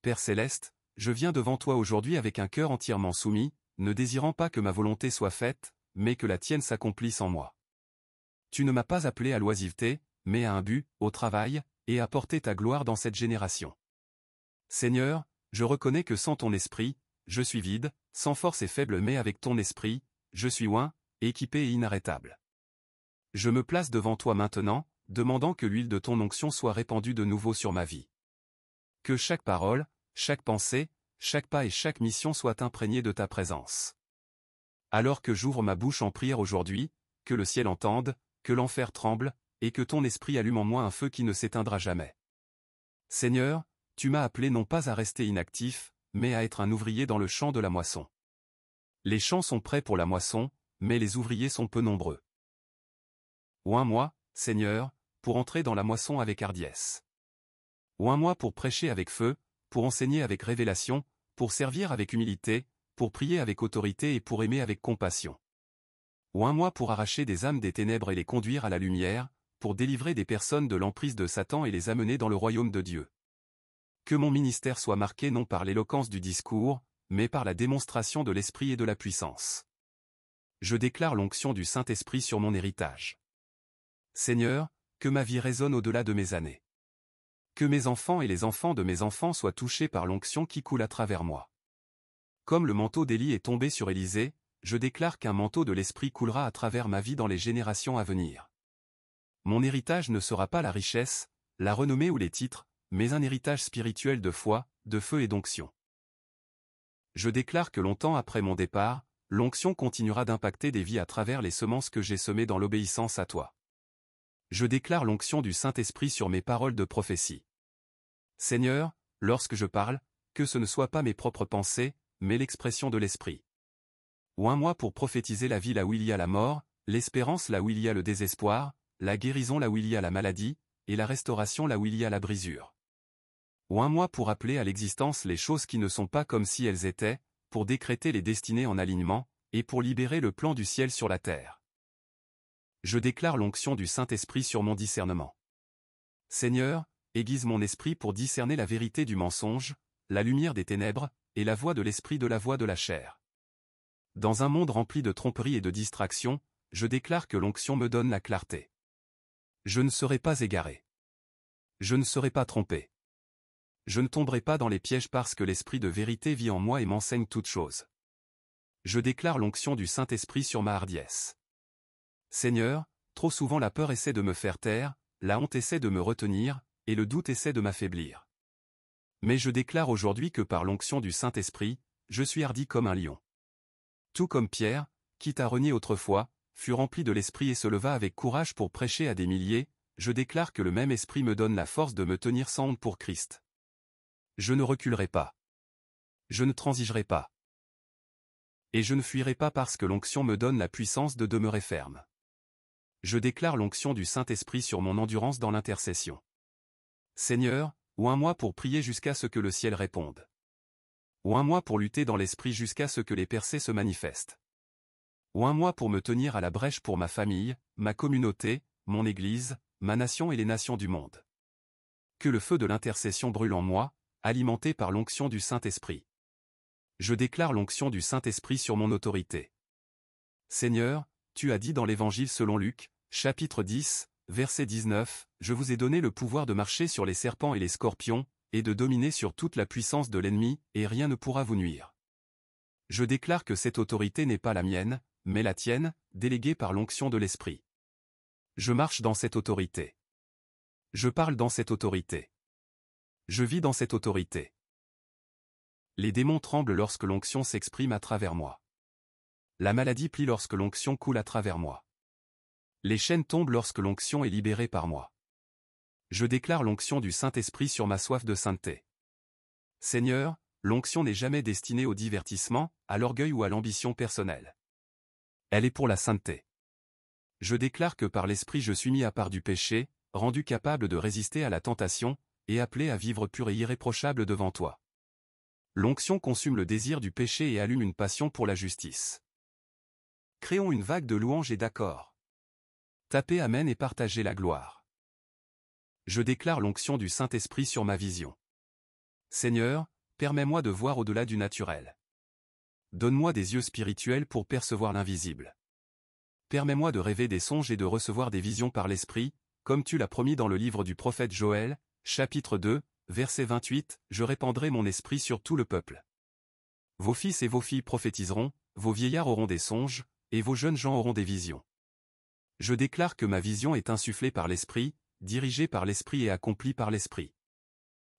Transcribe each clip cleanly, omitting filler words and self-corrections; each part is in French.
Père céleste, je viens devant toi aujourd'hui avec un cœur entièrement soumis, ne désirant pas que ma volonté soit faite, mais que la tienne s'accomplisse en moi. Tu ne m'as pas appelé à l'oisiveté, mais à un but, au travail, et à porter ta gloire dans cette génération. Seigneur, je reconnais que sans ton esprit, je suis vide, sans force et faible, mais avec ton esprit, je suis oint, équipé et inarrêtable. Je me place devant toi maintenant, demandant que l'huile de ton onction soit répandue de nouveau sur ma vie. Que chaque parole, chaque pensée, chaque pas et chaque mission soient imprégnés de ta présence. Alors que j'ouvre ma bouche en prière aujourd'hui, que le ciel entende, que l'enfer tremble, et que ton esprit allume en moi un feu qui ne s'éteindra jamais. Seigneur, tu m'as appelé non pas à rester inactif, mais à être un ouvrier dans le champ de la moisson. Les champs sont prêts pour la moisson, mais les ouvriers sont peu nombreux. Oins-moi, Seigneur, pour entrer dans la moisson avec hardiesse. Oins-moi pour prêcher avec feu, pour enseigner avec révélation, pour servir avec humilité, pour prier avec autorité et pour aimer avec compassion. Oins-moi pour arracher des âmes des ténèbres et les conduire à la lumière, pour délivrer des personnes de l'emprise de Satan et les amener dans le royaume de Dieu. Que mon ministère soit marqué non par l'éloquence du discours, mais par la démonstration de l'esprit et de la puissance. Je déclare l'onction du Saint-Esprit sur mon héritage. Seigneur, que ma vie résonne au-delà de mes années. Que mes enfants et les enfants de mes enfants soient touchés par l'onction qui coule à travers moi. Comme le manteau d'Élie est tombé sur Élisée, je déclare qu'un manteau de l'Esprit coulera à travers ma vie dans les générations à venir. Mon héritage ne sera pas la richesse, la renommée ou les titres, mais un héritage spirituel de foi, de feu et d'onction. Je déclare que longtemps après mon départ, l'onction continuera d'impacter des vies à travers les semences que j'ai semées dans l'obéissance à toi. Je déclare l'onction du Saint-Esprit sur mes paroles de prophétie. Seigneur, lorsque je parle, que ce ne soit pas mes propres pensées, mais l'expression de l'Esprit. Oins-moi pour prophétiser la vie là où il y a la mort, l'espérance là où il y a le désespoir, la guérison là où il y a la maladie, et la restauration là où il y a la brisure. Oins-moi pour appeler à l'existence les choses qui ne sont pas comme si elles étaient, pour décréter les destinées en alignement, et pour libérer le plan du ciel sur la terre. Je déclare l'onction du Saint-Esprit sur mon discernement. Seigneur, aiguise mon esprit pour discerner la vérité du mensonge, la lumière des ténèbres, et la voix de l'esprit de la voix de la chair. Dans un monde rempli de tromperies et de distractions, je déclare que l'onction me donne la clarté. Je ne serai pas égaré. Je ne serai pas trompé. Je ne tomberai pas dans les pièges parce que l'esprit de vérité vit en moi et m'enseigne toutes choses. Je déclare l'onction du Saint-Esprit sur ma hardiesse. Seigneur, trop souvent la peur essaie de me faire taire, la honte essaie de me retenir, et le doute essaie de m'affaiblir. Mais je déclare aujourd'hui que par l'onction du Saint-Esprit, je suis hardi comme un lion. Tout comme Pierre, quitte à renier autrefois, fut rempli de l'Esprit et se leva avec courage pour prêcher à des milliers, je déclare que le même Esprit me donne la force de me tenir sans honte pour Christ. Je ne reculerai pas. Je ne transigerai pas. Et je ne fuirai pas parce que l'onction me donne la puissance de demeurer ferme. Je déclare l'onction du Saint-Esprit sur mon endurance dans l'intercession. Seigneur, oins-moi pour prier jusqu'à ce que le ciel réponde. Oins-moi pour lutter dans l'esprit jusqu'à ce que les percées se manifestent. Oins-moi pour me tenir à la brèche pour ma famille, ma communauté, mon Église, ma nation et les nations du monde. Que le feu de l'intercession brûle en moi, alimenté par l'onction du Saint-Esprit. Je déclare l'onction du Saint-Esprit sur mon autorité. Seigneur, tu as dit dans l'Évangile selon Luc, chapitre 10, verset 19, « Je vous ai donné le pouvoir de marcher sur les serpents et les scorpions, et de dominer sur toute la puissance de l'ennemi, et rien ne pourra vous nuire. » Je déclare que cette autorité n'est pas la mienne, mais la tienne, déléguée par l'onction de l'Esprit. Je marche dans cette autorité. Je parle dans cette autorité. Je vis dans cette autorité. Les démons tremblent lorsque l'onction s'exprime à travers moi. La maladie plie lorsque l'onction coule à travers moi. Les chaînes tombent lorsque l'onction est libérée par moi. Je déclare l'onction du Saint-Esprit sur ma soif de sainteté. Seigneur, l'onction n'est jamais destinée au divertissement, à l'orgueil ou à l'ambition personnelle. Elle est pour la sainteté. Je déclare que par l'Esprit je suis mis à part du péché, rendu capable de résister à la tentation, et appelé à vivre pur et irréprochable devant toi. L'onction consume le désir du péché et allume une passion pour la justice. Créons une vague de louanges et d'accords. Tapez Amen et partagez la gloire. Je déclare l'onction du Saint-Esprit sur ma vision. Seigneur, permets-moi de voir au-delà du naturel. Donne-moi des yeux spirituels pour percevoir l'invisible. Permets-moi de rêver des songes et de recevoir des visions par l'Esprit, comme tu l'as promis dans le livre du prophète Joël, chapitre 2, verset 28, « Je répandrai mon esprit sur tout le peuple. Vos fils et vos filles prophétiseront, vos vieillards auront des songes, et vos jeunes gens auront des visions. » Je déclare que ma vision est insufflée par l'Esprit, dirigée par l'Esprit et accomplie par l'Esprit.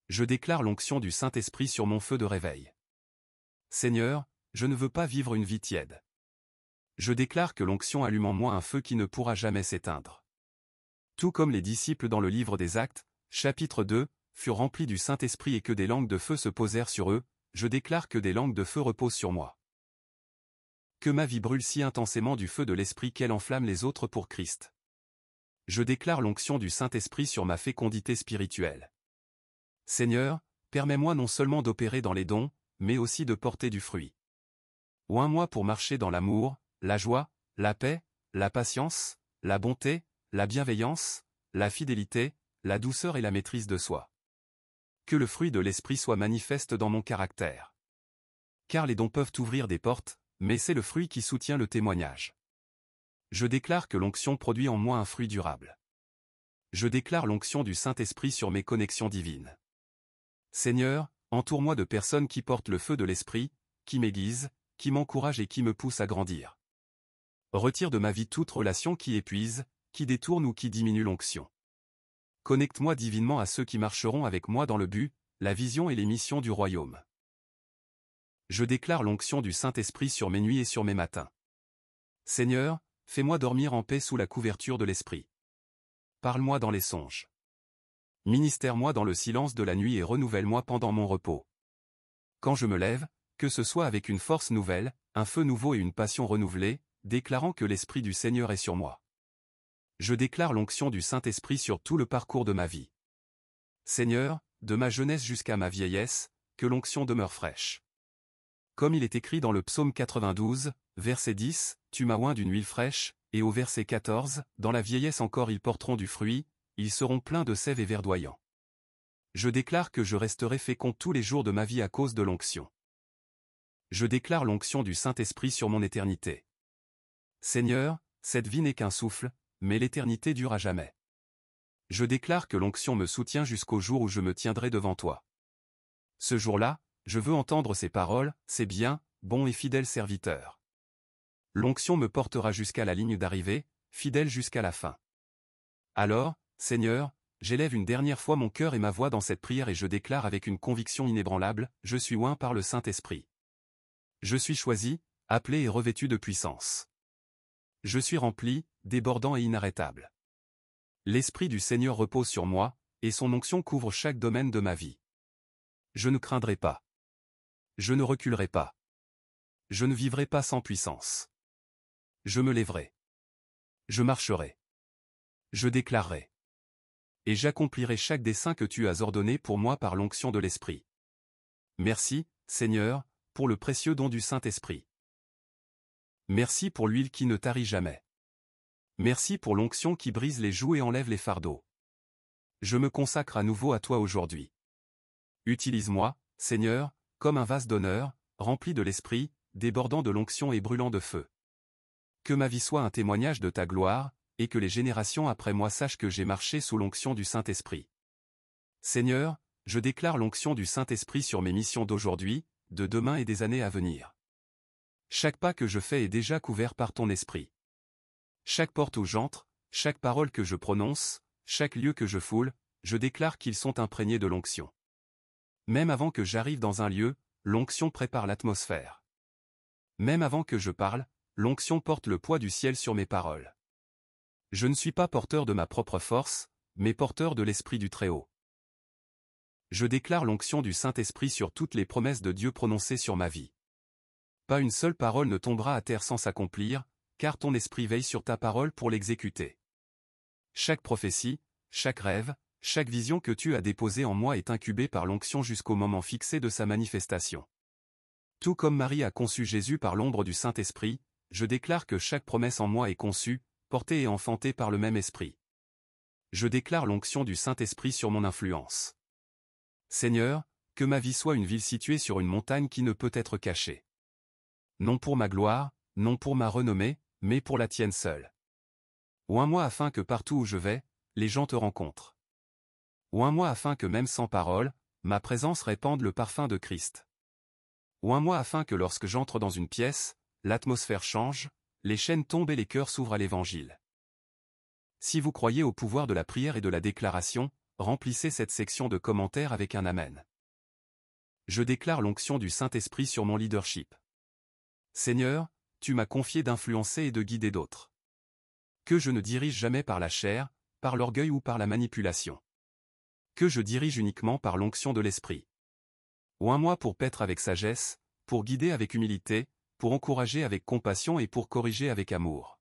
Je déclare l'onction du Saint-Esprit sur mon feu de réveil. Seigneur, je ne veux pas vivre une vie tiède. Je déclare que l'onction allume en moi un feu qui ne pourra jamais s'éteindre. Tout comme les disciples dans le livre des Actes, chapitre 2, furent remplis du Saint-Esprit et que des langues de feu se posèrent sur eux, je déclare que des langues de feu reposent sur moi. Que ma vie brûle si intensément du feu de l'Esprit qu'elle enflamme les autres pour Christ. Je déclare l'onction du Saint-Esprit sur ma fécondité spirituelle. Seigneur, permets-moi non seulement d'opérer dans les dons, mais aussi de porter du fruit. Oins-moi pour marcher dans l'amour, la joie, la paix, la patience, la bonté, la bienveillance, la fidélité, la douceur et la maîtrise de soi. Que le fruit de l'Esprit soit manifeste dans mon caractère. Car les dons peuvent ouvrir des portes, mais c'est le fruit qui soutient le témoignage. Je déclare que l'onction produit en moi un fruit durable. Je déclare l'onction du Saint-Esprit sur mes connexions divines. Seigneur, entoure-moi de personnes qui portent le feu de l'Esprit, qui m'aiguisent, qui m'encouragent et qui me poussent à grandir. Retire de ma vie toute relation qui épuise, qui détourne ou qui diminue l'onction. Connecte-moi divinement à ceux qui marcheront avec moi dans le but, la vision et les missions du royaume. Je déclare l'onction du Saint-Esprit sur mes nuits et sur mes matins. Seigneur, fais-moi dormir en paix sous la couverture de l'Esprit. Parle-moi dans les songes. Ministère-moi dans le silence de la nuit et renouvelle-moi pendant mon repos. Quand je me lève, que ce soit avec une force nouvelle, un feu nouveau et une passion renouvelée, déclarant que l'Esprit du Seigneur est sur moi. Je déclare l'onction du Saint-Esprit sur tout le parcours de ma vie. Seigneur, de ma jeunesse jusqu'à ma vieillesse, que l'onction demeure fraîche. Comme il est écrit dans le psaume 92, verset 10, « Tu m'as oint d'une huile fraîche », et au verset 14, « Dans la vieillesse encore ils porteront du fruit, ils seront pleins de sève et verdoyants. » Je déclare que je resterai fécond tous les jours de ma vie à cause de l'onction. Je déclare l'onction du Saint-Esprit sur mon éternité. Seigneur, cette vie n'est qu'un souffle, mais l'éternité dure à jamais. Je déclare que l'onction me soutient jusqu'au jour où je me tiendrai devant toi. Ce jour-là, je veux entendre ces paroles, c'est bien, bon et fidèle serviteur. L'onction me portera jusqu'à la ligne d'arrivée, fidèle jusqu'à la fin. Alors, Seigneur, j'élève une dernière fois mon cœur et ma voix dans cette prière et je déclare avec une conviction inébranlable, je suis oint par le Saint-Esprit. Je suis choisi, appelé et revêtu de puissance. Je suis rempli, débordant et inarrêtable. L'Esprit du Seigneur repose sur moi, et son onction couvre chaque domaine de ma vie. Je ne craindrai pas. Je ne reculerai pas. Je ne vivrai pas sans puissance. Je me lèverai. Je marcherai. Je déclarerai. Et j'accomplirai chaque dessein que tu as ordonné pour moi par l'onction de l'Esprit. Merci, Seigneur, pour le précieux don du Saint-Esprit. Merci pour l'huile qui ne tarit jamais. Merci pour l'onction qui brise les jougs et enlève les fardeaux. Je me consacre à nouveau à toi aujourd'hui. Utilise-moi, Seigneur, comme un vase d'honneur, rempli de l'Esprit, débordant de l'onction et brûlant de feu. Que ma vie soit un témoignage de ta gloire, et que les générations après moi sachent que j'ai marché sous l'onction du Saint-Esprit. Seigneur, je déclare l'onction du Saint-Esprit sur mes missions d'aujourd'hui, de demain et des années à venir. Chaque pas que je fais est déjà couvert par ton Esprit. Chaque porte où j'entre, chaque parole que je prononce, chaque lieu que je foule, je déclare qu'ils sont imprégnés de l'onction. Même avant que j'arrive dans un lieu, l'onction prépare l'atmosphère. Même avant que je parle, l'onction porte le poids du ciel sur mes paroles. Je ne suis pas porteur de ma propre force, mais porteur de l'Esprit du Très-Haut. Je déclare l'onction du Saint-Esprit sur toutes les promesses de Dieu prononcées sur ma vie. Pas une seule parole ne tombera à terre sans s'accomplir, car ton Esprit veille sur ta parole pour l'exécuter. Chaque prophétie, chaque rêve, chaque vision que tu as déposée en moi est incubée par l'onction jusqu'au moment fixé de sa manifestation. Tout comme Marie a conçu Jésus par l'ombre du Saint-Esprit, je déclare que chaque promesse en moi est conçue, portée et enfantée par le même Esprit. Je déclare l'onction du Saint-Esprit sur mon influence. Seigneur, que ma vie soit une ville située sur une montagne qui ne peut être cachée. Non pour ma gloire, non pour ma renommée, mais pour la tienne seule. Oins-moi afin que partout où je vais, les gens te rencontrent. Oins-moi afin que même sans parole, ma présence répande le parfum de Christ. Oins-moi afin que lorsque j'entre dans une pièce, l'atmosphère change, les chaînes tombent et les cœurs s'ouvrent à l'Évangile. Si vous croyez au pouvoir de la prière et de la déclaration, remplissez cette section de commentaires avec un Amen. Je déclare l'onction du Saint-Esprit sur mon leadership. Seigneur, tu m'as confié d'influencer et de guider d'autres. Que je ne dirige jamais par la chair, par l'orgueil ou par la manipulation. Que je dirige uniquement par l'onction de l'Esprit. Oins-moi pour paître avec sagesse, pour guider avec humilité, pour encourager avec compassion et pour corriger avec amour.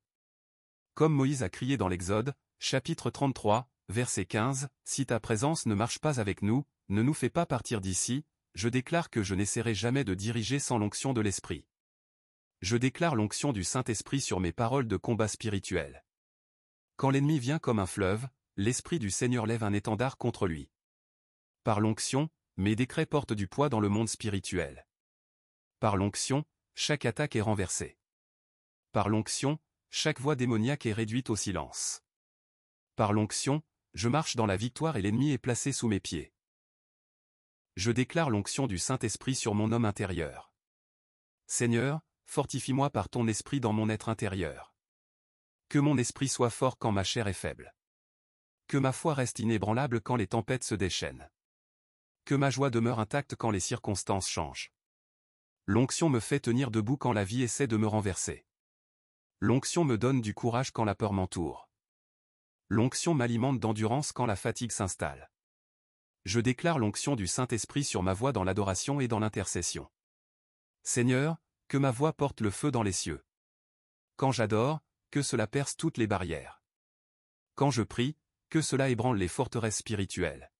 Comme Moïse a crié dans l'Exode, chapitre 33, verset 15, « Si ta présence ne marche pas avec nous, ne nous fais pas partir d'ici, je déclare que je n'essaierai jamais de diriger sans l'onction de l'Esprit. » Je déclare l'onction du Saint-Esprit sur mes paroles de combat spirituel. Quand l'ennemi vient comme un fleuve, l'Esprit du Seigneur lève un étendard contre lui. Par l'onction, mes décrets portent du poids dans le monde spirituel. Par l'onction, chaque attaque est renversée. Par l'onction, chaque voix démoniaque est réduite au silence. Par l'onction, je marche dans la victoire et l'ennemi est placé sous mes pieds. Je déclare l'onction du Saint-Esprit sur mon homme intérieur. Seigneur, fortifie-moi par ton esprit dans mon être intérieur. Que mon esprit soit fort quand ma chair est faible. Que ma foi reste inébranlable quand les tempêtes se déchaînent. Que ma joie demeure intacte quand les circonstances changent. L'onction me fait tenir debout quand la vie essaie de me renverser. L'onction me donne du courage quand la peur m'entoure. L'onction m'alimente d'endurance quand la fatigue s'installe. Je déclare l'onction du Saint-Esprit sur ma voix dans l'adoration et dans l'intercession. Seigneur, que ma voix porte le feu dans les cieux. Quand j'adore, que cela perce toutes les barrières. Quand je prie, que cela ébranle les forteresses spirituelles.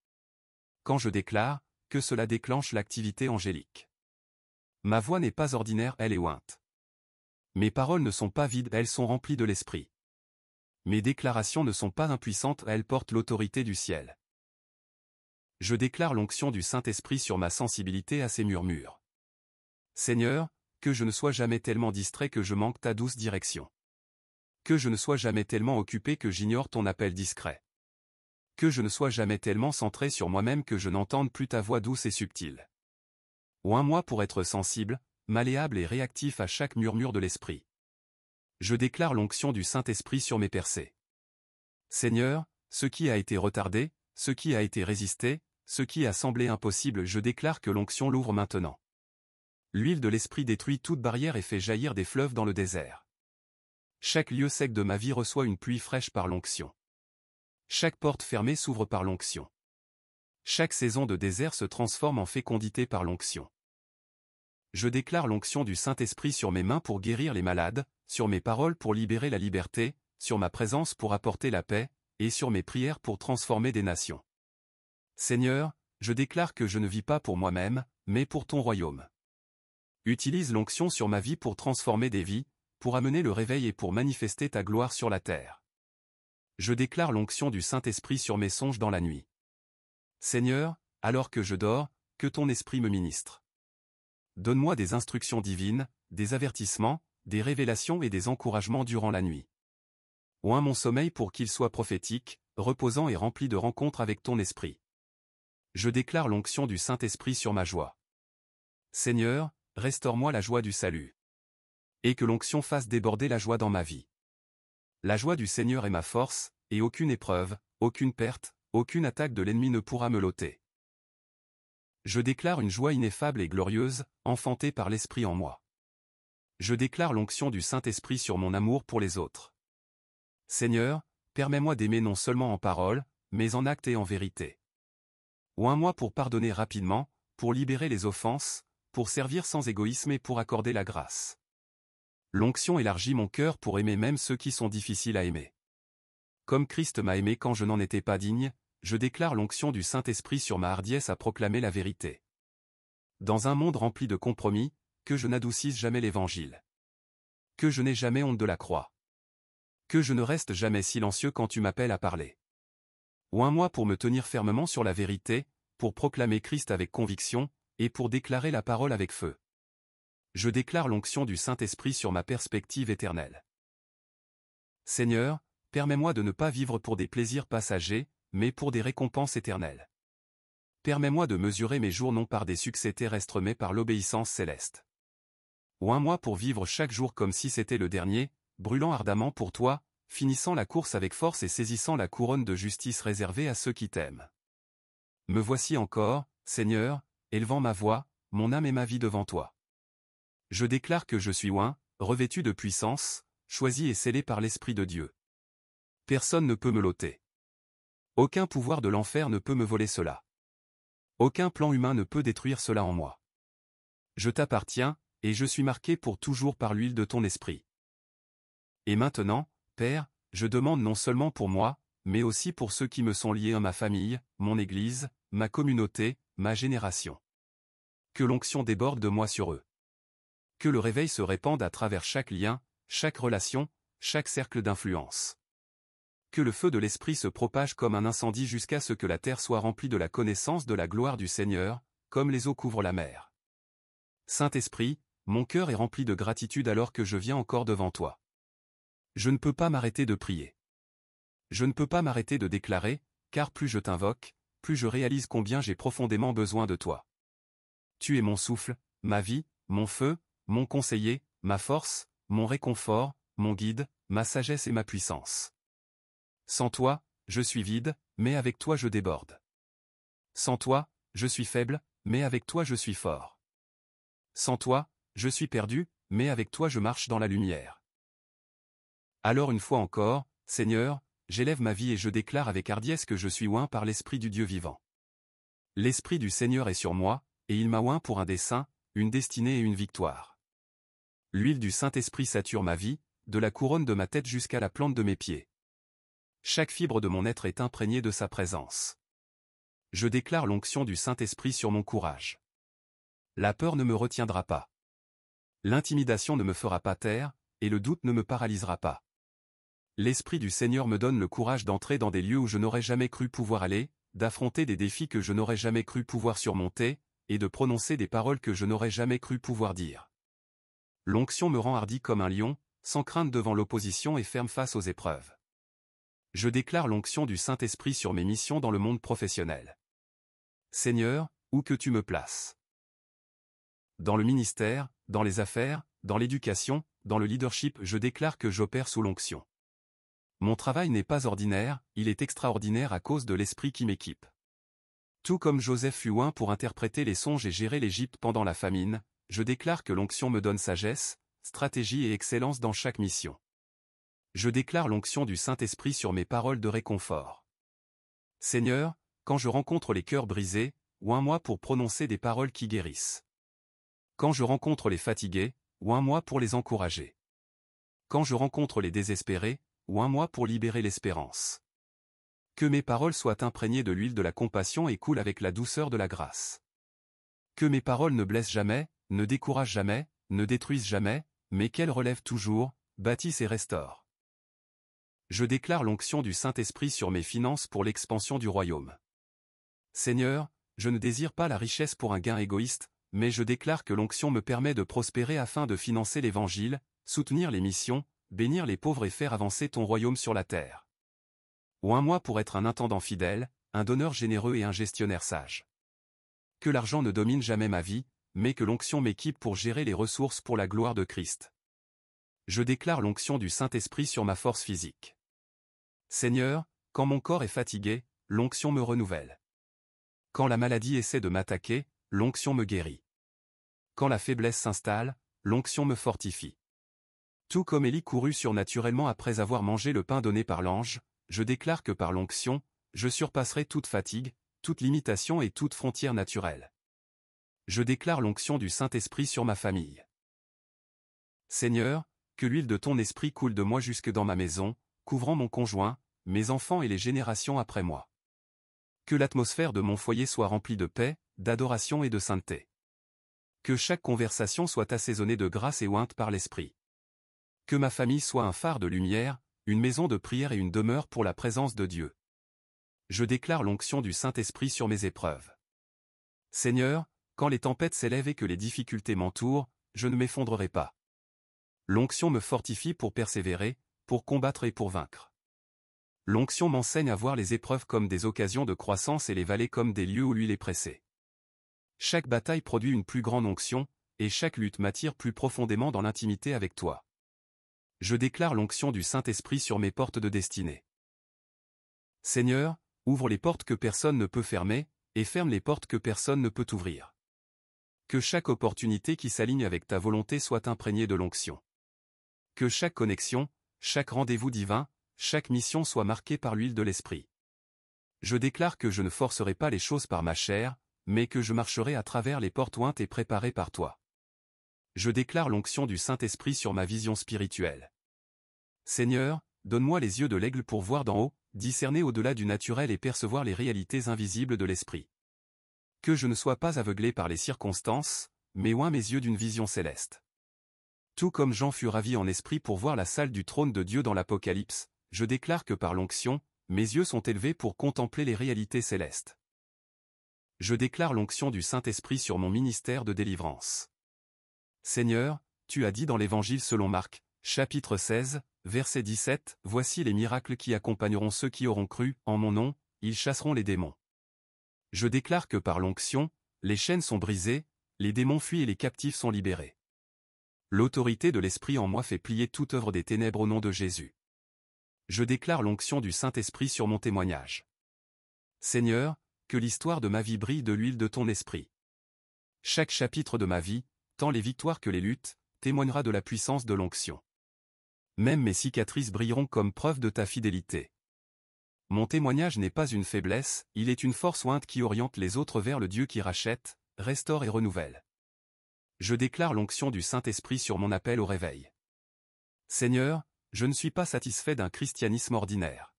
Quand je déclare, que cela déclenche l'activité angélique. Ma voix n'est pas ordinaire, elle est ointe. Mes paroles ne sont pas vides, elles sont remplies de l'Esprit. Mes déclarations ne sont pas impuissantes, elles portent l'autorité du ciel. Je déclare l'onction du Saint-Esprit sur ma sensibilité à ses murmures. Seigneur, que je ne sois jamais tellement distrait que je manque ta douce direction. Que je ne sois jamais tellement occupé que j'ignore ton appel discret. Que je ne sois jamais tellement centré sur moi-même que je n'entende plus ta voix douce et subtile. Oins-moi pour être sensible, malléable et réactif à chaque murmure de l'Esprit. Je déclare l'onction du Saint-Esprit sur mes percées. Seigneur, ce qui a été retardé, ce qui a été résisté, ce qui a semblé impossible, je déclare que l'onction l'ouvre maintenant. L'huile de l'Esprit détruit toute barrière et fait jaillir des fleuves dans le désert. Chaque lieu sec de ma vie reçoit une pluie fraîche par l'onction. Chaque porte fermée s'ouvre par l'onction. Chaque saison de désert se transforme en fécondité par l'onction. Je déclare l'onction du Saint-Esprit sur mes mains pour guérir les malades, sur mes paroles pour libérer la liberté, sur ma présence pour apporter la paix, et sur mes prières pour transformer des nations. Seigneur, je déclare que je ne vis pas pour moi-même, mais pour ton royaume. Utilise l'onction sur ma vie pour transformer des vies, pour amener le réveil et pour manifester ta gloire sur la terre. Je déclare l'onction du Saint-Esprit sur mes songes dans la nuit. Seigneur, alors que je dors, que ton esprit me ministre. Donne-moi des instructions divines, des avertissements, des révélations et des encouragements durant la nuit. Oins mon sommeil pour qu'il soit prophétique, reposant et rempli de rencontres avec ton esprit. Je déclare l'onction du Saint-Esprit sur ma joie. Seigneur, restaure-moi la joie du salut. Et que l'onction fasse déborder la joie dans ma vie. La joie du Seigneur est ma force, et aucune épreuve, aucune perte, aucune attaque de l'ennemi ne pourra me l'ôter. Je déclare une joie ineffable et glorieuse, enfantée par l'Esprit en moi. Je déclare l'onction du Saint-Esprit sur mon amour pour les autres. Seigneur, permets-moi d'aimer non seulement en parole, mais en acte et en vérité. Oins-moi pour pardonner rapidement, pour libérer les offenses, pour servir sans égoïsme et pour accorder la grâce. L'onction élargit mon cœur pour aimer même ceux qui sont difficiles à aimer. Comme Christ m'a aimé quand je n'en étais pas digne, je déclare l'onction du Saint-Esprit sur ma hardiesse à proclamer la vérité. Dans un monde rempli de compromis, que je n'adoucisse jamais l'Évangile. Que je n'ai jamais honte de la croix. Que je ne reste jamais silencieux quand tu m'appelles à parler. Oins-moi pour me tenir fermement sur la vérité, pour proclamer Christ avec conviction, et pour déclarer la parole avec feu. Je déclare l'onction du Saint-Esprit sur ma perspective éternelle. Seigneur, permets-moi de ne pas vivre pour des plaisirs passagers, mais pour des récompenses éternelles. Permets-moi de mesurer mes jours non par des succès terrestres mais par l'obéissance céleste. Oins-moi pour vivre chaque jour comme si c'était le dernier, brûlant ardemment pour toi, finissant la course avec force et saisissant la couronne de justice réservée à ceux qui t'aiment. Me voici encore, Seigneur, élevant ma voix, mon âme et ma vie devant toi. Je déclare que je suis oint, revêtu de puissance, choisi et scellé par l'Esprit de Dieu. Personne ne peut me l'ôter. Aucun pouvoir de l'enfer ne peut me voler cela. Aucun plan humain ne peut détruire cela en moi. Je t'appartiens, et je suis marqué pour toujours par l'huile de ton esprit. Et maintenant, Père, je demande non seulement pour moi, mais aussi pour ceux qui me sont liés à ma famille, mon Église, ma communauté, ma génération. Que l'onction déborde de moi sur eux. Que le réveil se répande à travers chaque lien, chaque relation, chaque cercle d'influence. Que le feu de l'Esprit se propage comme un incendie jusqu'à ce que la terre soit remplie de la connaissance de la gloire du Seigneur, comme les eaux couvrent la mer. Saint-Esprit, mon cœur est rempli de gratitude alors que je viens encore devant toi. Je ne peux pas m'arrêter de prier. Je ne peux pas m'arrêter de déclarer, car plus je t'invoque, plus je réalise combien j'ai profondément besoin de toi. Tu es mon souffle, ma vie, mon feu, mon conseiller, ma force, mon réconfort, mon guide, ma sagesse et ma puissance. Sans toi, je suis vide, mais avec toi je déborde. Sans toi, je suis faible, mais avec toi je suis fort. Sans toi, je suis perdu, mais avec toi je marche dans la lumière. Alors une fois encore, Seigneur, j'élève ma vie et je déclare avec hardiesse que je suis oint par l'Esprit du Dieu vivant. L'Esprit du Seigneur est sur moi, et il m'a oint pour un dessein, une destinée et une victoire. L'huile du Saint-Esprit sature ma vie, de la couronne de ma tête jusqu'à la plante de mes pieds. Chaque fibre de mon être est imprégnée de sa présence. Je déclare l'onction du Saint-Esprit sur mon courage. La peur ne me retiendra pas. L'intimidation ne me fera pas taire, et le doute ne me paralysera pas. L'Esprit du Seigneur me donne le courage d'entrer dans des lieux où je n'aurais jamais cru pouvoir aller, d'affronter des défis que je n'aurais jamais cru pouvoir surmonter, et de prononcer des paroles que je n'aurais jamais cru pouvoir dire. L'onction me rend hardi comme un lion, sans crainte devant l'opposition et ferme face aux épreuves. Je déclare l'onction du Saint-Esprit sur mes missions dans le monde professionnel. Seigneur, où que tu me places. Dans le ministère, dans les affaires, dans l'éducation, dans le leadership, je déclare que j'opère sous l'onction. Mon travail n'est pas ordinaire, il est extraordinaire à cause de l'Esprit qui m'équipe. Tout comme Joseph fut oint pour interpréter les songes et gérer l'Égypte pendant la famine, je déclare que l'onction me donne sagesse, stratégie et excellence dans chaque mission. Je déclare l'onction du Saint-Esprit sur mes paroles de réconfort. Seigneur, quand je rencontre les cœurs brisés, oins-moi pour prononcer des paroles qui guérissent. Quand je rencontre les fatigués, oins-moi pour les encourager. Quand je rencontre les désespérés, oins-moi pour libérer l'espérance. Que mes paroles soient imprégnées de l'huile de la compassion et coulent avec la douceur de la grâce. Que mes paroles ne blessent jamais, ne découragent jamais, ne détruisent jamais, mais qu'elles relèvent toujours, bâtissent et restaurent. Je déclare l'onction du Saint-Esprit sur mes finances pour l'expansion du royaume. Seigneur, je ne désire pas la richesse pour un gain égoïste, mais je déclare que l'onction me permet de prospérer afin de financer l'Évangile, soutenir les missions, bénir les pauvres et faire avancer ton royaume sur la terre. Oins-moi pour être un intendant fidèle, un donneur généreux et un gestionnaire sage. Que l'argent ne domine jamais ma vie, mais que l'onction m'équipe pour gérer les ressources pour la gloire de Christ. Je déclare l'onction du Saint-Esprit sur ma force physique. Seigneur, quand mon corps est fatigué, l'onction me renouvelle. Quand la maladie essaie de m'attaquer, l'onction me guérit. Quand la faiblesse s'installe, l'onction me fortifie. Tout comme Élie courut surnaturellement après avoir mangé le pain donné par l'ange, je déclare que par l'onction, je surpasserai toute fatigue, toute limitation et toute frontière naturelle. Je déclare l'onction du Saint-Esprit sur ma famille. Seigneur, que l'huile de ton esprit coule de moi jusque dans ma maison, couvrant mon conjoint, mes enfants et les générations après moi. Que l'atmosphère de mon foyer soit remplie de paix, d'adoration et de sainteté. Que chaque conversation soit assaisonnée de grâce et ointe par l'Esprit. Que ma famille soit un phare de lumière, une maison de prière et une demeure pour la présence de Dieu. Je déclare l'onction du Saint-Esprit sur mes épreuves. Seigneur, quand les tempêtes s'élèvent et que les difficultés m'entourent, je ne m'effondrerai pas. L'onction me fortifie pour persévérer, pour combattre et pour vaincre. L'onction m'enseigne à voir les épreuves comme des occasions de croissance et les vallées comme des lieux où l'huile est pressée. Chaque bataille produit une plus grande onction, et chaque lutte m'attire plus profondément dans l'intimité avec toi. Je déclare l'onction du Saint-Esprit sur mes portes de destinée. Seigneur, ouvre les portes que personne ne peut fermer, et ferme les portes que personne ne peut ouvrir. Que chaque opportunité qui s'aligne avec ta volonté soit imprégnée de l'onction. Que chaque connexion, chaque rendez-vous divin, chaque mission soit marquée par l'huile de l'Esprit. Je déclare que je ne forcerai pas les choses par ma chair, mais que je marcherai à travers les portes ointes et préparées par toi. Je déclare l'onction du Saint-Esprit sur ma vision spirituelle. Seigneur, donne-moi les yeux de l'aigle pour voir d'en haut, discerner au-delà du naturel et percevoir les réalités invisibles de l'Esprit. Que je ne sois pas aveuglé par les circonstances, mais oint mes yeux d'une vision céleste. Tout comme Jean fut ravi en esprit pour voir la salle du trône de Dieu dans l'Apocalypse, je déclare que par l'onction, mes yeux sont élevés pour contempler les réalités célestes. Je déclare l'onction du Saint-Esprit sur mon ministère de délivrance. Seigneur, tu as dit dans l'Évangile selon Marc, chapitre 16, verset 17, « Voici les miracles qui accompagneront ceux qui auront cru, en mon nom, ils chasseront les démons. » Je déclare que par l'onction, les chaînes sont brisées, les démons fuient et les captifs sont libérés. L'autorité de l'Esprit en moi fait plier toute œuvre des ténèbres au nom de Jésus. Je déclare l'onction du Saint-Esprit sur mon témoignage. Seigneur, que l'histoire de ma vie brille de l'huile de ton Esprit. Chaque chapitre de ma vie, tant les victoires que les luttes, témoignera de la puissance de l'onction. Même mes cicatrices brilleront comme preuve de ta fidélité. Mon témoignage n'est pas une faiblesse, il est une force ointe qui oriente les autres vers le Dieu qui rachète, restaure et renouvelle. Je déclare l'onction du Saint-Esprit sur mon appel au réveil. Seigneur, je ne suis pas satisfait d'un christianisme ordinaire.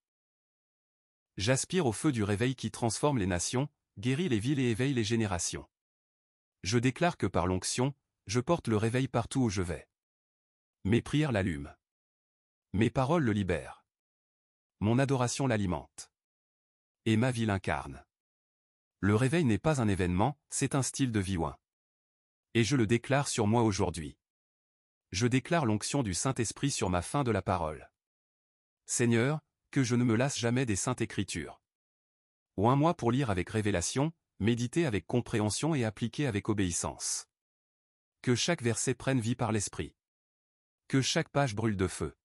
J'aspire au feu du réveil qui transforme les nations, guérit les villes et éveille les générations. Je déclare que par l'onction, je porte le réveil partout où je vais. Mes prières l'allument. Mes paroles le libèrent. Mon adoration l'alimente. Et ma vie l'incarne. Le réveil n'est pas un événement, c'est un style de vie oint. Et je le déclare sur moi aujourd'hui. Je déclare l'onction du Saint-Esprit sur ma fin de la parole. Seigneur, que je ne me lasse jamais des Saintes Écritures. Oins-moi pour lire avec révélation, méditer avec compréhension et appliquer avec obéissance. Que chaque verset prenne vie par l'Esprit. Que chaque page brûle de feu.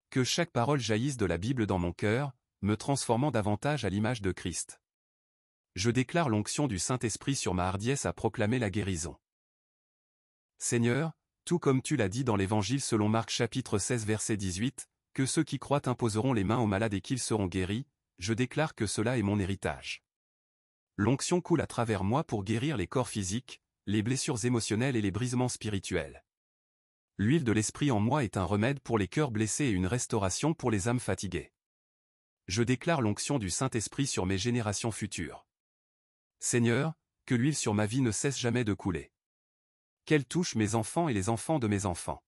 Que chaque parole jaillisse de la Bible dans mon cœur, me transformant davantage à l'image de Christ. Je déclare l'onction du Saint-Esprit sur ma hardiesse à proclamer la guérison. Seigneur, tout comme tu l'as dit dans l'Évangile selon Marc chapitre 16 verset 18, que ceux qui croient imposeront les mains aux malades et qu'ils seront guéris, je déclare que cela est mon héritage. L'onction coule à travers moi pour guérir les corps physiques, les blessures émotionnelles et les brisements spirituels. L'huile de l'Esprit en moi est un remède pour les cœurs blessés et une restauration pour les âmes fatiguées. Je déclare l'onction du Saint-Esprit sur mes générations futures. Seigneur, que l'huile sur ma vie ne cesse jamais de couler. Qu'elle touche mes enfants et les enfants de mes enfants.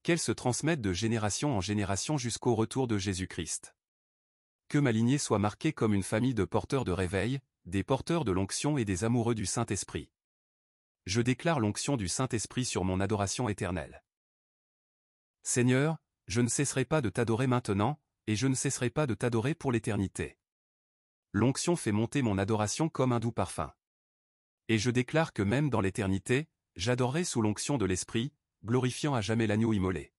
Qu'elle se transmette de génération en génération jusqu'au retour de Jésus-Christ. Que ma lignée soit marquée comme une famille de porteurs de réveil, des porteurs de l'onction et des amoureux du Saint-Esprit. Je déclare l'onction du Saint-Esprit sur mon adoration éternelle. Seigneur, je ne cesserai pas de t'adorer maintenant, et je ne cesserai pas de t'adorer pour l'éternité. L'onction fait monter mon adoration comme un doux parfum. Et je déclare que même dans l'éternité, j'adorerai sous l'onction de l'Esprit, glorifiant à jamais l'agneau immolé.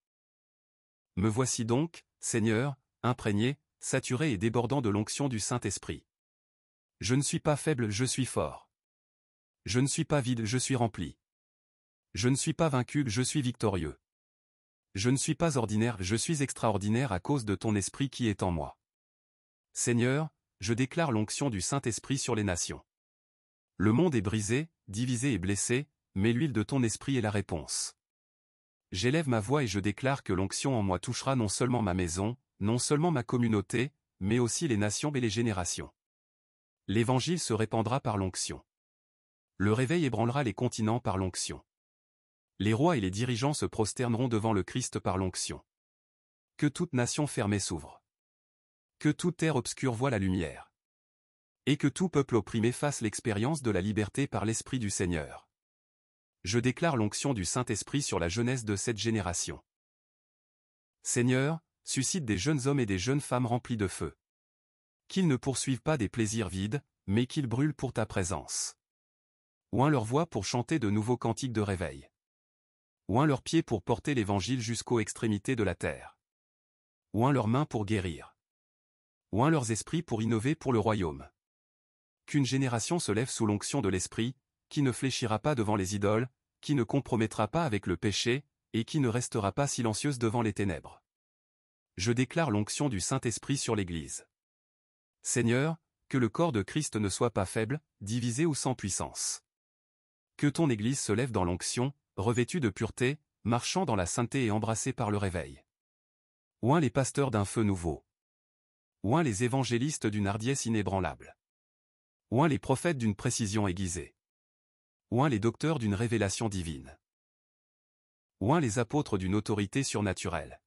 Me voici donc, Seigneur, imprégné, saturé et débordant de l'onction du Saint-Esprit. Je ne suis pas faible, je suis fort. Je ne suis pas vide, je suis rempli. Je ne suis pas vaincu, je suis victorieux. Je ne suis pas ordinaire, je suis extraordinaire à cause de ton Esprit qui est en moi. Seigneur, je déclare l'onction du Saint-Esprit sur les nations. Le monde est brisé, divisé et blessé, mais l'huile de ton Esprit est la réponse. J'élève ma voix et je déclare que l'onction en moi touchera non seulement ma maison, non seulement ma communauté, mais aussi les nations et les générations. L'Évangile se répandra par l'onction. Le réveil ébranlera les continents par l'onction. Les rois et les dirigeants se prosterneront devant le Christ par l'onction. Que toute nation fermée s'ouvre. Que toute terre obscure voie la lumière. Et que tout peuple opprimé fasse l'expérience de la liberté par l'Esprit du Seigneur. Je déclare l'onction du Saint-Esprit sur la jeunesse de cette génération. Seigneur, suscite des jeunes hommes et des jeunes femmes remplis de feu. Qu'ils ne poursuivent pas des plaisirs vides, mais qu'ils brûlent pour ta présence. Oint leur voix pour chanter de nouveaux cantiques de réveil. Oint leurs pieds pour porter l'Évangile jusqu'aux extrémités de la terre. Oint leurs mains pour guérir. Oint leurs esprits pour innover pour le royaume. Qu'une génération se lève sous l'onction de l'Esprit, qui ne fléchira pas devant les idoles, qui ne compromettra pas avec le péché, et qui ne restera pas silencieuse devant les ténèbres. Je déclare l'onction du Saint-Esprit sur l'Église. Seigneur, que le corps de Christ ne soit pas faible, divisé ou sans puissance. Que ton Église se lève dans l'onction, revêtue de pureté, marchant dans la sainteté et embrassée par le réveil. Oint les pasteurs d'un feu nouveau. Oint les évangélistes d'une hardiesse inébranlable. Oint les prophètes d'une précision aiguisée. Oint les docteurs d'une révélation divine. Oint les apôtres d'une autorité surnaturelle.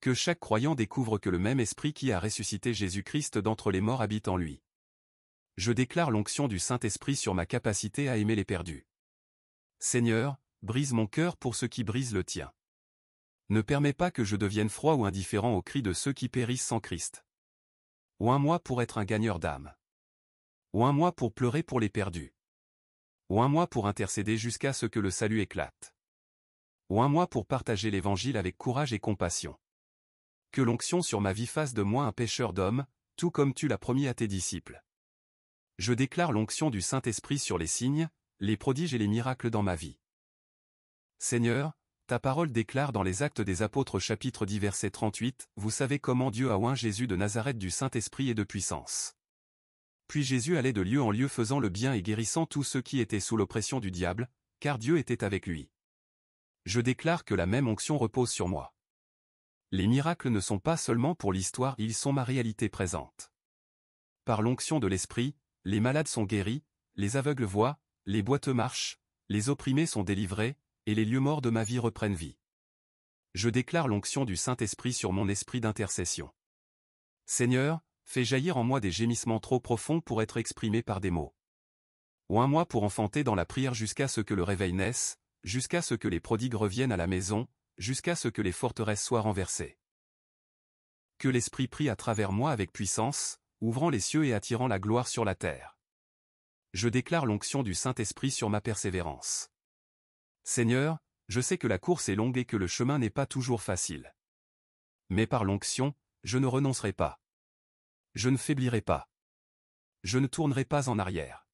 Que chaque croyant découvre que le même Esprit qui a ressuscité Jésus-Christ d'entre les morts habite en lui. Je déclare l'onction du Saint-Esprit sur ma capacité à aimer les perdus. Seigneur, brise mon cœur pour ceux qui brisent le tien. Ne permets pas que je devienne froid ou indifférent aux cris de ceux qui périssent sans Christ. Oins-moi pour être un gagneur d'âme. Oins-moi pour pleurer pour les perdus. Oins-moi pour intercéder jusqu'à ce que le salut éclate. Oins-moi pour partager l'Évangile avec courage et compassion. Que l'onction sur ma vie fasse de moi un pêcheur d'hommes, tout comme tu l'as promis à tes disciples. Je déclare l'onction du Saint-Esprit sur les signes, les prodiges et les miracles dans ma vie. Seigneur, ta parole déclare dans les Actes des Apôtres chapitre 10 verset 38, vous savez comment Dieu a oint Jésus de Nazareth du Saint-Esprit et de puissance. Puis Jésus allait de lieu en lieu faisant le bien et guérissant tous ceux qui étaient sous l'oppression du diable, car Dieu était avec lui. Je déclare que la même onction repose sur moi. Les miracles ne sont pas seulement pour l'histoire, ils sont ma réalité présente. Par l'onction de l'Esprit, les malades sont guéris, les aveugles voient, les boiteux marchent, les opprimés sont délivrés, et les lieux morts de ma vie reprennent vie. Je déclare l'onction du Saint-Esprit sur mon esprit d'intercession. Seigneur, fais jaillir en moi des gémissements trop profonds pour être exprimés par des mots. Oins-moi pour enfanter dans la prière jusqu'à ce que le réveil naisse, jusqu'à ce que les prodigues reviennent à la maison, jusqu'à ce que les forteresses soient renversées. Que l'Esprit prie à travers moi avec puissance, ouvrant les cieux et attirant la gloire sur la terre. Je déclare l'onction du Saint-Esprit sur ma persévérance. Seigneur, je sais que la course est longue et que le chemin n'est pas toujours facile. Mais par l'onction, je ne renoncerai pas. Je ne faiblirai pas. Je ne tournerai pas en arrière.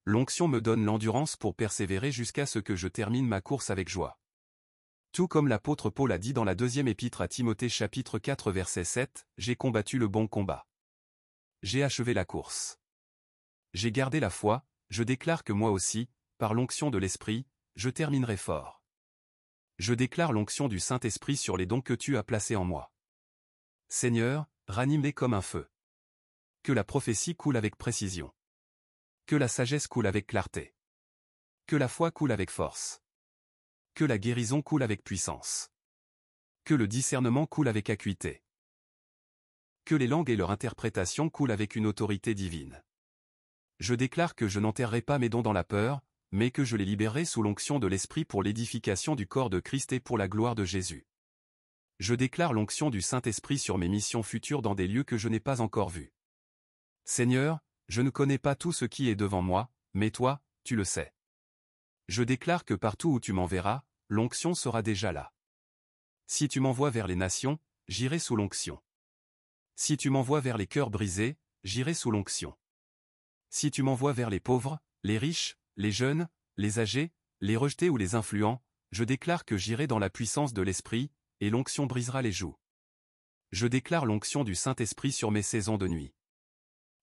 L'onction me donne l'endurance pour persévérer jusqu'à ce que je termine ma course avec joie. Tout comme l'apôtre Paul a dit dans la deuxième épître à Timothée chapitre 4 verset 7, « J'ai combattu le bon combat. J'ai achevé la course. J'ai gardé la foi, je déclare que moi aussi, par l'onction de l'Esprit, je terminerai fort. Je déclare l'onction du Saint-Esprit sur les dons que tu as placés en moi. Seigneur, ranime-les comme un feu. Que la prophétie coule avec précision. Que la sagesse coule avec clarté. Que la foi coule avec force. Que la guérison coule avec puissance. Que le discernement coule avec acuité. Que les langues et leur interprétation coulent avec une autorité divine. Je déclare que je n'enterrerai pas mes dons dans la peur, mais que je les libérerai sous l'onction de l'Esprit pour l'édification du corps de Christ et pour la gloire de Jésus. Je déclare l'onction du Saint-Esprit sur mes missions futures dans des lieux que je n'ai pas encore vus. Seigneur, je ne connais pas tout ce qui est devant moi, mais toi, tu le sais. Je déclare que partout où tu m'enverras, l'onction sera déjà là. Si tu m'envoies vers les nations, j'irai sous l'onction. Si tu m'envoies vers les cœurs brisés, j'irai sous l'onction. Si tu m'envoies vers les pauvres, les riches, les jeunes, les âgés, les rejetés ou les influents, je déclare que j'irai dans la puissance de l'Esprit, et l'onction brisera les joues. Je déclare l'onction du Saint-Esprit sur mes saisons de nuit.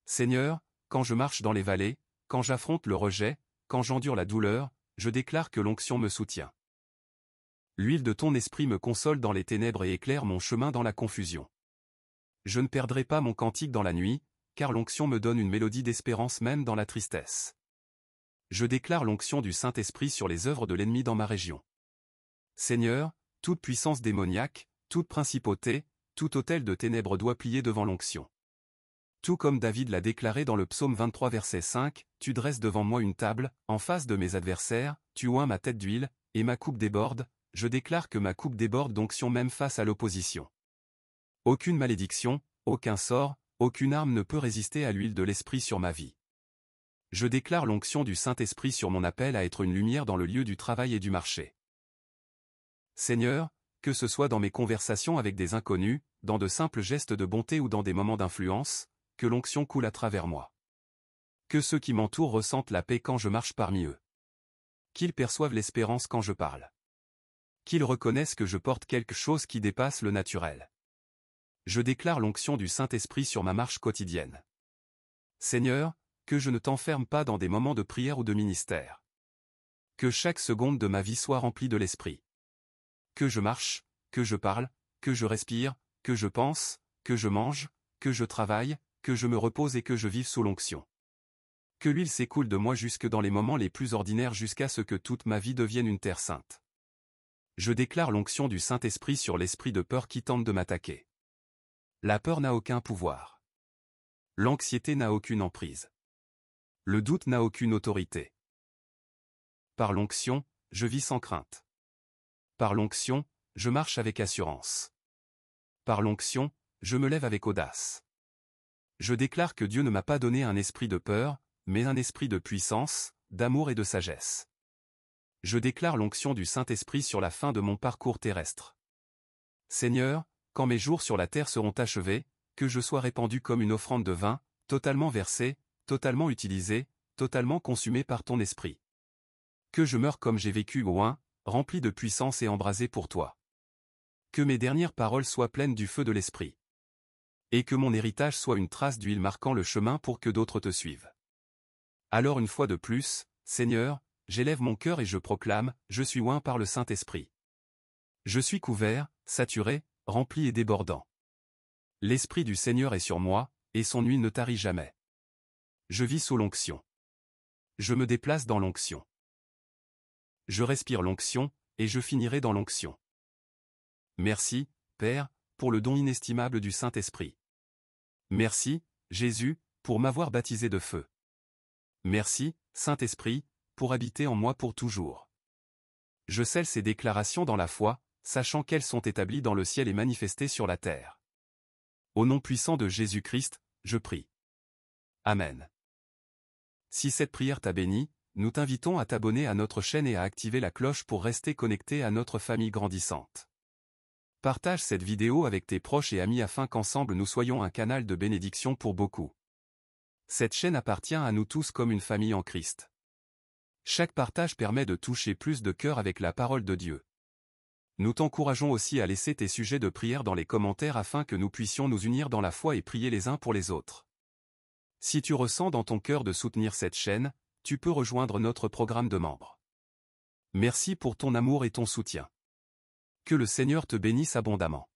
Seigneur, quand je marche dans les vallées, quand j'affronte le rejet, quand j'endure la douleur, je déclare que l'onction me soutient. L'huile de ton esprit me console dans les ténèbres et éclaire mon chemin dans la confusion. Je ne perdrai pas mon cantique dans la nuit, car l'onction me donne une mélodie d'espérance même dans la tristesse. Je déclare l'onction du Saint-Esprit sur les œuvres de l'ennemi dans ma région. Seigneur, toute puissance démoniaque, toute principauté, tout autel de ténèbres doit plier devant l'onction. Tout comme David l'a déclaré dans le psaume 23 verset 5, « Tu dresses devant moi une table, en face de mes adversaires, tu oins ma tête d'huile, et ma coupe déborde, je déclare que ma coupe déborde d'onction même face à l'opposition. » Aucune malédiction, aucun sort, aucune arme ne peut résister à l'huile de l'Esprit sur ma vie. Je déclare l'onction du Saint-Esprit sur mon appel à être une lumière dans le lieu du travail et du marché. Seigneur, que ce soit dans mes conversations avec des inconnus, dans de simples gestes de bonté ou dans des moments d'influence, que l'onction coule à travers moi. Que ceux qui m'entourent ressentent la paix quand je marche parmi eux. Qu'ils perçoivent l'espérance quand je parle. Qu'ils reconnaissent que je porte quelque chose qui dépasse le naturel. Je déclare l'onction du Saint-Esprit sur ma marche quotidienne. Seigneur, que je ne t'enferme pas dans des moments de prière ou de ministère. Que chaque seconde de ma vie soit remplie de l'Esprit. Que je marche, que je parle, que je respire, que je pense, que je mange, que je travaille, que je me repose et que je vive sous l'onction. Que l'huile s'écoule de moi jusque dans les moments les plus ordinaires jusqu'à ce que toute ma vie devienne une terre sainte. Je déclare l'onction du Saint-Esprit sur l'esprit de peur qui tente de m'attaquer. La peur n'a aucun pouvoir. L'anxiété n'a aucune emprise. Le doute n'a aucune autorité. Par l'onction, je vis sans crainte. Par l'onction, je marche avec assurance. Par l'onction, je me lève avec audace. Je déclare que Dieu ne m'a pas donné un esprit de peur, mais un esprit de puissance, d'amour et de sagesse. Je déclare l'onction du Saint-Esprit sur la fin de mon parcours terrestre. Seigneur, quand mes jours sur la terre seront achevés, que je sois répandu comme une offrande de vin, totalement versé, totalement utilisé, totalement consumé par ton esprit. Que je meure comme j'ai vécu loin, rempli de puissance et embrasé pour toi. Que mes dernières paroles soient pleines du feu de l'esprit. Et que mon héritage soit une trace d'huile marquant le chemin pour que d'autres te suivent. Alors une fois de plus, Seigneur, j'élève mon cœur et je proclame, je suis oint par le Saint-Esprit. Je suis couvert, saturé, rempli et débordant. L'Esprit du Seigneur est sur moi, et son huile ne tarit jamais. Je vis sous l'onction. Je me déplace dans l'onction. Je respire l'onction, et je finirai dans l'onction. Merci, Père, pour le don inestimable du Saint-Esprit. Merci, Jésus, pour m'avoir baptisé de feu. Merci, Saint-Esprit, pour habiter en moi pour toujours. Je scelle ces déclarations dans la foi, sachant qu'elles sont établies dans le ciel et manifestées sur la terre. Au nom puissant de Jésus-Christ, je prie. Amen. Si cette prière t'a béni, nous t'invitons à t'abonner à notre chaîne et à activer la cloche pour rester connecté à notre famille grandissante. Partage cette vidéo avec tes proches et amis afin qu'ensemble nous soyons un canal de bénédiction pour beaucoup. Cette chaîne appartient à nous tous comme une famille en Christ. Chaque partage permet de toucher plus de cœurs avec la parole de Dieu. Nous t'encourageons aussi à laisser tes sujets de prière dans les commentaires afin que nous puissions nous unir dans la foi et prier les uns pour les autres. Si tu ressens dans ton cœur de soutenir cette chaîne, tu peux rejoindre notre programme de membres. Merci pour ton amour et ton soutien. Que le Seigneur te bénisse abondamment.